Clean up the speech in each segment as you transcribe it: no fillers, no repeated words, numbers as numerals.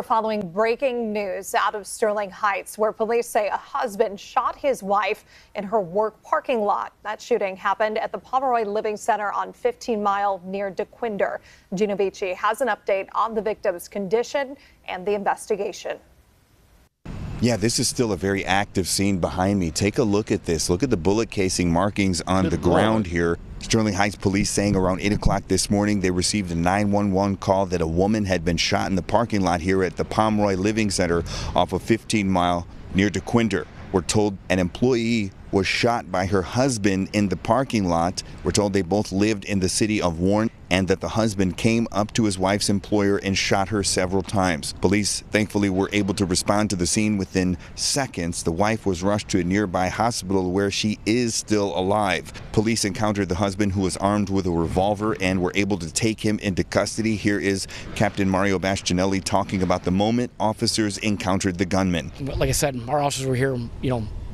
Following breaking news out of Sterling Heights, where police say a husband shot his wife in her work parking lot. That shooting happened at the Pomeroy Living Center on 15 Mile near DeQuinder. Gina Vici has an update on the victim's condition and the investigation. Yeah, this is still a very active scene behind me. Take a look at this. Look at the bullet casing markings on the ground here. Sterling Heights police saying around 8 o'clock this morning they received a 911 call that a woman had been shot in the parking lot here at the Pomeroy Living Center off of 15 Mile near DeQuinder. We're told an employee was shot by her husband in the parking lot. We're told they both lived in the city of Warren and that the husband came up to his wife's employer and shot her several times. Police thankfully were able to respond to the scene within seconds. The wife was rushed to a nearby hospital where she is still alive. Police encountered the husband, who was armed with a revolver, and were able to take him into custody. Here is Captain Mario Bastianelli talking about the moment officers encountered the gunman. Like I said, our officers were here,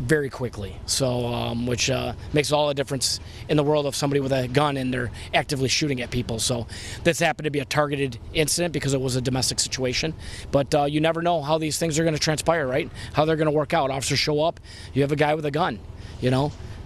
very quickly, so which makes all the difference in the world of somebody with a gun and they're actively shooting at people. So this happened to be a targeted incident because it was a domestic situation, but you never know how these things are going to transpire, right? How they're going to work out. Officers show up, you have a guy with a gun,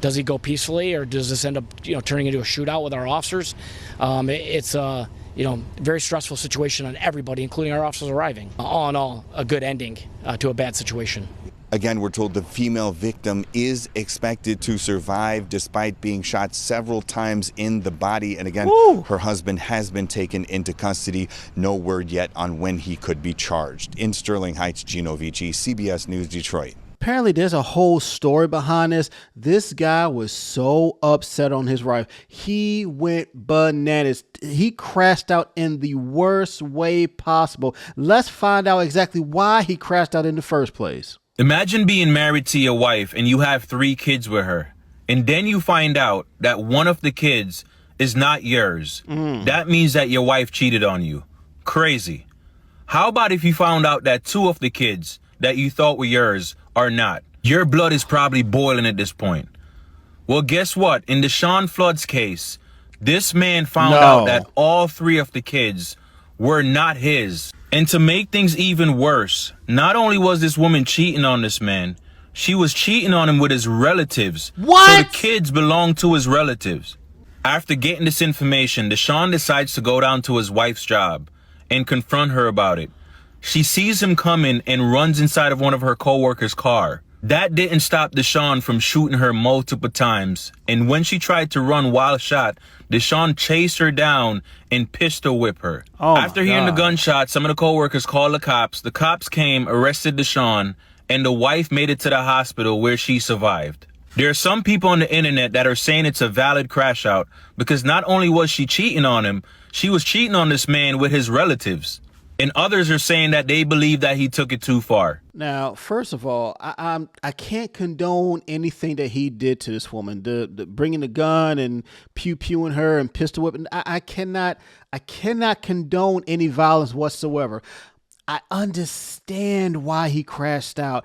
does he go peacefully or does this end up turning into a shootout with our officers? It's a very stressful situation on everybody, including our officers arriving. All in all, a good ending to a bad situation. Again, we're told the female victim is expected to survive despite being shot several times in the body. And again, her husband has been taken into custody. No word yet on when he could be charged. In Sterling Heights, Gino Vici, CBS News, Detroit. Apparently, there's a whole story behind this. This guy was so upset on his wife. He went bananas. He crashed out in the worst way possible. Let's find out exactly why he crashed out in the first place. Imagine being married to your wife and you have 3 kids with her. And then you find out that one of the kids is not yours. That means that your wife cheated on you. Crazy. How about if you found out that 2 of the kids that you thought were yours are not? Your blood is probably boiling at this point. Well, guess what? In the Sean Flood's case, this man found out that all 3 of the kids were not his. And to make things even worse, not only was this woman cheating on this man, she was cheating on him with his relatives. What? So the kids belong to his relatives. After getting this information, Deshaun decides to go down to his wife's job and confront her about it. She sees him coming and runs inside of one of her co-workers' car. That didn't stop Deshaun from shooting her multiple times. And when she tried to run while shot, Deshaun chased her down and pistol whipped her. After hearing the gunshot, some of the co-workers called the cops. The cops came, arrested Deshaun, and the wife made it to the hospital where she survived. There are some people on the internet that are saying it's a valid crash out because not only was she cheating on him, she was cheating on this man with his relatives. And others are saying that they believe that he took it too far. Now, first of all, I can't condone anything that he did to this woman. The bringing the gun and pew-pewing her and pistol whipping. I cannot condone any violence whatsoever. I understand why he crashed out.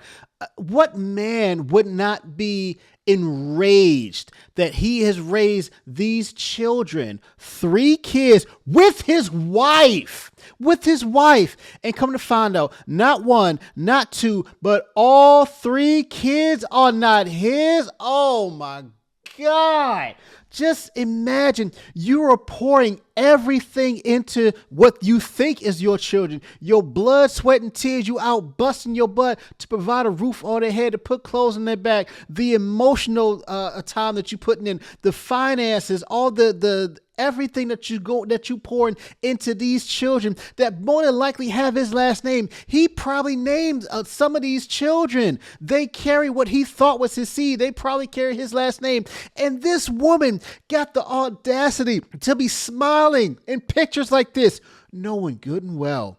What man would not be enraged that he has raised these children, 3 kids, with his wife, and come to find out not 1, not 2, but all 3 kids are not his? Oh my God. Just imagine you are pouring everything into what you think is your children. Your blood, sweat, and tears. You out busting your butt to provide a roof on their head, to put clothes on their back. The emotional time that you're putting in, the finances, all the everything that you pouring into these children that more than likely have his last name. He probably named some of these children. They carry what he thought was his seed. They probably carry his last name. And this woman got the audacity to be smiling in pictures like this, knowing good and well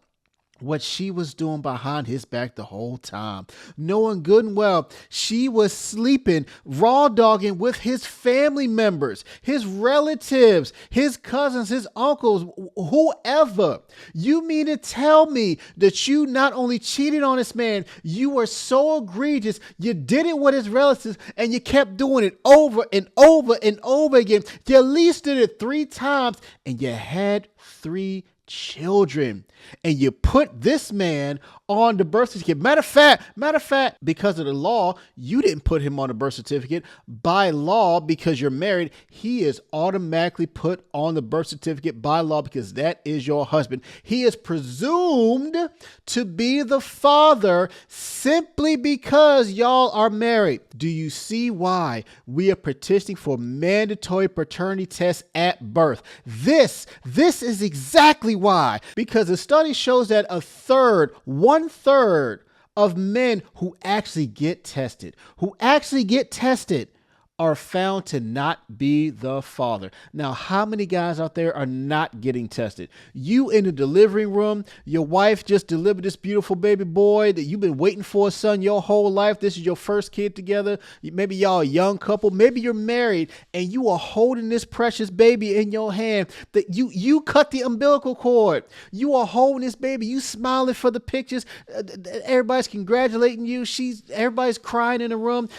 what she was doing behind his back the whole time. Knowing good and well she was sleeping, raw dogging with his family members, his relatives, his cousins, his uncles, whoever. You mean to tell me that you not only cheated on this man, you were so egregious, you did it with his relatives, and you kept doing it over and over and over again. You at least did it 3 times, and you had 3 children. And you put this man on the birth certificate. Matter of fact, because of the law, you didn't put him on the birth certificate. By law, because you're married, he is automatically put on the birth certificate by law because that is your husband. He is presumed to be the father simply because y'all are married. Do you see why we are petitioning for mandatory paternity tests at birth? This is exactly why, because the study shows that one third of men who actually get tested are found to not be the father. Now, how many guys out there are not getting tested? You in the delivery room, your wife just delivered this beautiful baby boy that you've been waiting for, a son, your whole life. This is your first kid together. Maybe y'all a young couple. Maybe you're married and you are holding this precious baby in your hand that you cut the umbilical cord. You are holding this baby. You smiling for the pictures. Everybody's congratulating you. Everybody's crying in the room.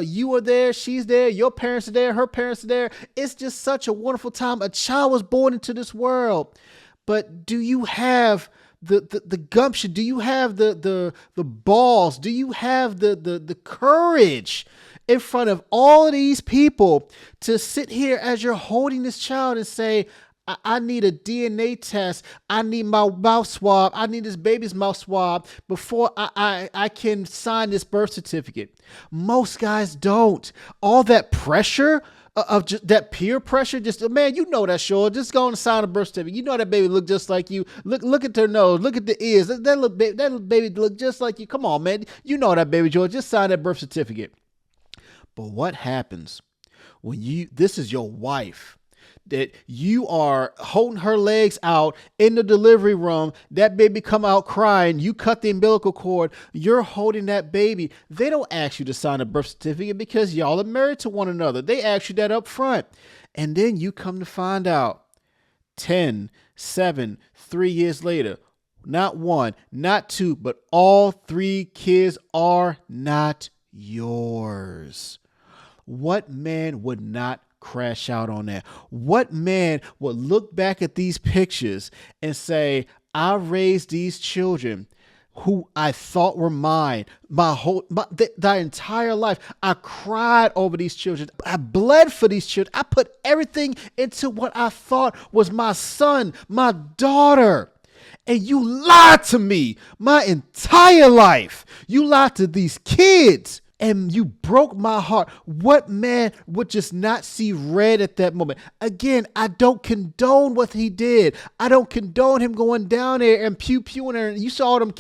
You are there. She's there, your parents are there, her parents are there. It's just such a wonderful time. A child was born into this world. But do you have the gumption? Do you have the balls? Do you have the courage in front of all of these people to sit here as you're holding this child and say, I need a DNA test. I need my mouth swab. I need this baby's mouth swab before I can sign this birth certificate. Most guys don't. All that pressure of just that peer pressure, just, man, you know that, sure. Just go and sign a birth certificate. You know that baby look just like you. Look at their nose. Look at the ears. That little baby look just like you. Come on, man. You know that baby, George. Just sign that birth certificate. But what happens when this is your wife, that you are holding her legs out in the delivery room, that baby come out crying, you cut the umbilical cord, you're holding that baby. They don't ask you to sign a birth certificate because y'all are married to one another. They ask you that up front. And then you come to find out 10, 7, 3 years later, not one, not two, but all 3 kids are not yours. What man would not crash out on that? What man would look back at these pictures and say, I raised these children who I thought were mine the entire life. I cried over these children. I bled for these children. I put everything into what I thought was my son, my daughter. And you lied to me my entire life. You lied to these kids. And you broke my heart. What man would just not see red at that moment? Again, I don't condone what he did. I don't condone him going down there and pew-pewing her. You saw them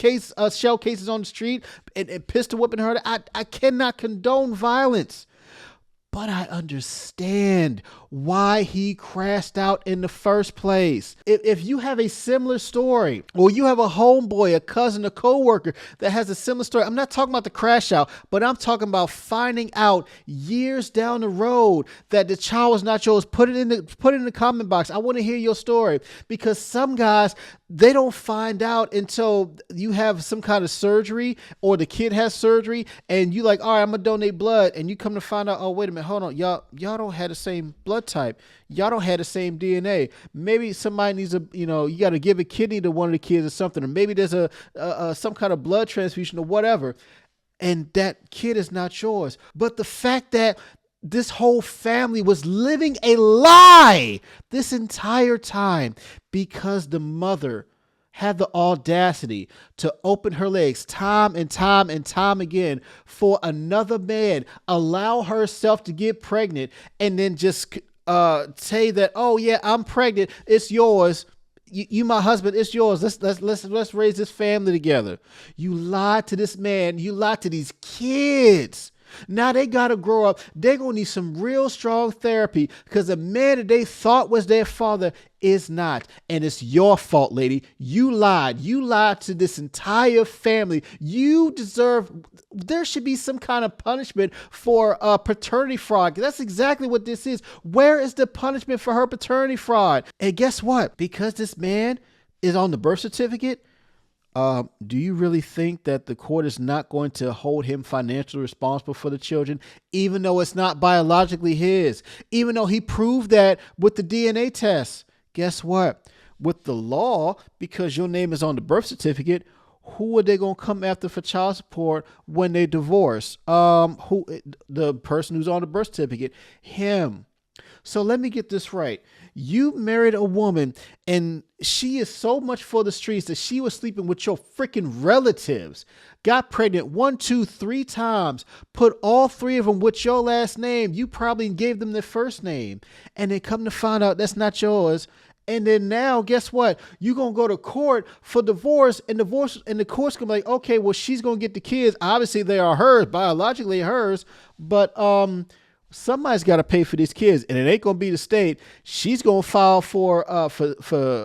shell cases on the street and pistol whipping her. I cannot condone violence. But I understand why he crashed out in the first place. If you have a similar story, or you have a homeboy, a cousin, a coworker that has a similar story, I'm not talking about the crash out, but I'm talking about finding out years down the road that the child was not yours. Put it in the comment box. I want to hear your story, because some guys, they don't find out until you have some kind of surgery or the kid has surgery and you like, all right, I'm gonna donate blood, and you come to find out, oh, wait a minute, hold on, y'all don't have the same blood type. Y'all don't have the same DNA. Maybe somebody needs you got to give a kidney to one of the kids or something, or maybe there's some kind of blood transfusion or whatever, and that kid is not yours. But the fact that this whole family was living a lie this entire time because the mother had the audacity to open her legs time and time and time again for another man, allow herself to get pregnant, and then just say that, oh yeah, I'm pregnant, it's yours. You my husband, it's yours. Let's raise this family together. You lied to this man. You lied to these kids. Now they got to grow up. They're going to need some real strong therapy, because the man that they thought was their father is not. And it's your fault, lady. You lied. You lied to this entire family. You deserve, there should be some kind of punishment for paternity fraud. That's exactly what this is. Where is the punishment for her paternity fraud? And guess what? Because this man is on the birth certificate, do you really think that the court is not going to hold him financially responsible for the children, even though it's not biologically his, even though he proved that with the DNA test? Guess what? with the law, because your name is on the birth certificate, who are they gonna come after for child support when they divorce? Who, the person who's on the birth certificate? Him. So let me get this right. You married a woman and she is so much for the streets that she was sleeping with your freaking relatives, got pregnant 1, 2, 3 times, put all 3 of them with your last name. You probably gave them their first name, and they come to find out that's not yours. And then now, guess what? You're going to go to court for divorce, and the court's going to be like, okay, well, she's going to get the kids. Obviously, they are hers, biologically hers, but somebody's got to pay for these kids, and it ain't going to be the state. She's going to file for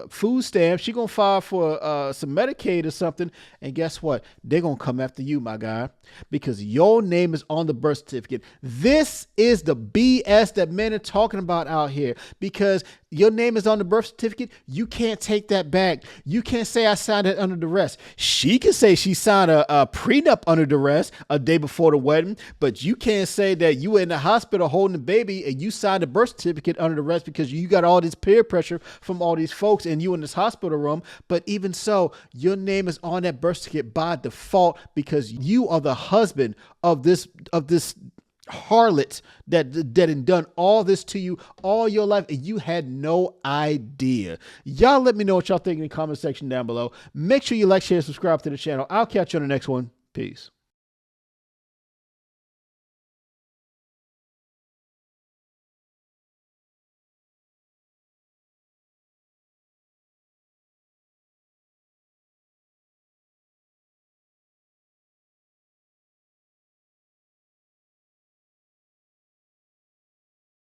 food stamps. She's going to file for some Medicaid or something. And guess what? They're going to come after you, my guy, because your name is on the birth certificate. This is the BS that men are talking about out here, because your name is on the birth certificate. You can't take that back. You can't say I signed it under duress. She can say she signed a prenup under duress a day before the wedding, but you can't say that you were in the hospital holding the baby and you signed a birth certificate under duress because you got all this peer pressure from all these folks and you in this hospital room. But even so, your name is on that birth certificate by default because you are the husband of this harlot that done all this to you all your life, and you had no idea. Y'all let me know what y'all think in the comment section down below. Make sure you like, share, subscribe to the channel. I'll catch you on the next one. Peace.